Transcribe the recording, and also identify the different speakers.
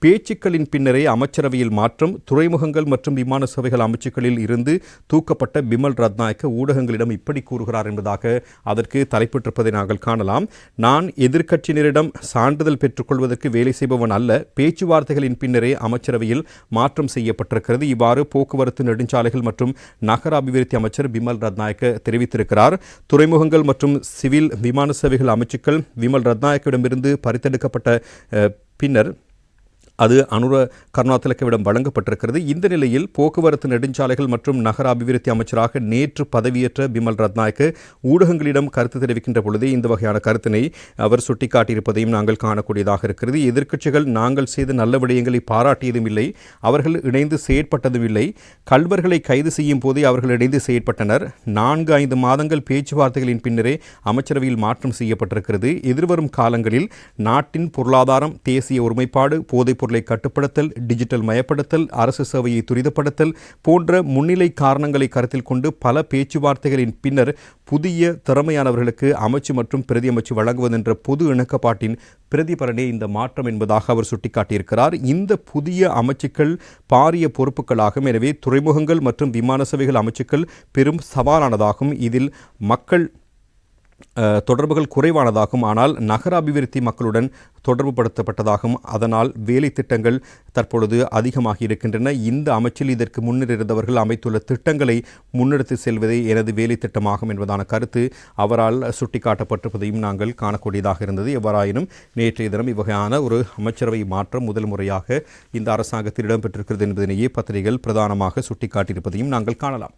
Speaker 1: பேச்சுக்களின் பின்னரே அமைச்சரவையில் மாற்றம். துறைமுகங்கள் மற்றும் விமான சேவைகள் அமைச்சுக்களில் இருந்து தூக்கப்பட்ட பிமல் ரத்நாயக்க ஊடகங்களிடம் இப்படி கூறுகிறார் என்பதாக அதற்கு தலைப்பட்டிருப்பதை நாங்கள் காணலாம். நான் எதிர்க்கட்சியினரிடம் சான்றிதழ் பெற்றுக்கொள்வதற்கு வேலை செய்பவன் அல்ல. பேச்சுவார்த்தைகளின் பின்னரே அமைச்சரவையில் மாற்றம் செய்யப்பட்டிருக்கிறது. இவ்வாறு போக்குவரத்து, நெடுஞ்சாலைகள் மற்றும் நகர அபிவிருத்தி அமைச்சர் பிமல் ரத்நாயக்க தெரிவித்திருக்கிறார். துறைமுகங்கள் மற்றும் சிவில் விமான சேவைகள் அமைச்சுக்கள் பிமல் ரத்நாயக்கிடமிருந்து பறித்தெடுக்கப்பட்ட பின்னர் அது அனுர கருணாதிலக்கவிடம் வழங்கப்பட்டிருக்கிறது. இந்த நிலையில் போக்குவரத்து, நெடுஞ்சாலைகள் மற்றும் நகர அபிவிருத்தி அமைச்சராக நேற்று பதவியேற்ற பிமல் ரத்நாயக்க ஊடகங்களிடம் கருத்து தெரிவிக்கின்ற பொழுதே இந்த வகையான கருத்தினை அவர் சுட்டிக்காட்டியிருப்பதையும் நாங்கள் காணக்கூடியதாக இருக்கிறது. எதிர்க்கட்சிகள் நாங்கள் செய்த நல்ல விடயங்களை பாராட்டியதும் இல்லை, அவர்கள் இணைந்து செயற்பட்டதும் இல்லை. கள்வர்களை கைது செய்யும் போதே அவர்கள் இணைந்து செயற்பட்டனர். 4-5 மாதங்கள் பேச்சுவார்த்தைகளின் பின்னரே அமைச்சரவையில் மாற்றம் செய்யப்பட்டிருக்கிறது. எதிர்வரும் காலங்களில் நாட்டின் பொருளாதாரம், தேசிய ஒருமைப்பாடு, போதைப் பொருளை கட்டுப்படுத்தல், டிஜிட்டல் மயப்படுத்தல், அரசு சேவையை துரிதப்படுத்தல் போன்ற முன்னிலை காரணங்களை கருத்தில் கொண்டு பல பேச்சுவார்த்தைகளின் பின்னர் புதிய திறமையானவர்களுக்கு அமைச்சு மற்றும் பிரதி அமைச்சு வழங்குவதென்ற பொது இணக்கப்பாட்டின் பிரதிபலனே இந்த மாற்றம் என்பதாக அவர் சுட்டிக்காட்டியிருக்கிறார். இந்த புதிய அமைச்சுக்கள் பாரிய பொறுப்புகளாகும். எனவே துறைமுகங்கள் மற்றும் விமான சேவைகள் அமைச்சுக்கள் பெரும் சவாலானதாகும். இதில் மக்கள் தொடர்புகள் குறைவானதாகும். ஆனால் நகர அபிவிருத்தி மக்களுடன் தொடர்பு படுத்தப்பட்டதாகும். அதனால் வேலை திட்டங்கள் தற்பொழுது அதிகமாகி இருக்கின்றன. இந்த அமைச்சில் இதற்கு முன்னர் இருந்தவர்கள் அமைத்துள்ள திட்டங்களை முன்னெடுத்து செல்வதே எனது வேலை திட்டமாகும் என்பதான கருத்து அவரால் சுட்டிக்காட்டப்பட்டிருப்பதையும் நாங்கள் காணக்கூடியதாக இருந்தது. எவ்வாறாயினும் நேற்றைய தினம் இவ்வகையான ஒரு அமைச்சரவை மாற்றம் முதல் முறையாக இந்த அரசாங்கத்தில் இடம்பெற்றிருக்கிறது என்பதனையே பத்திரிகைகள் பிரதானமாக சுட்டிக்காட்டியிருப்பதையும் நாங்கள் காணலாம்.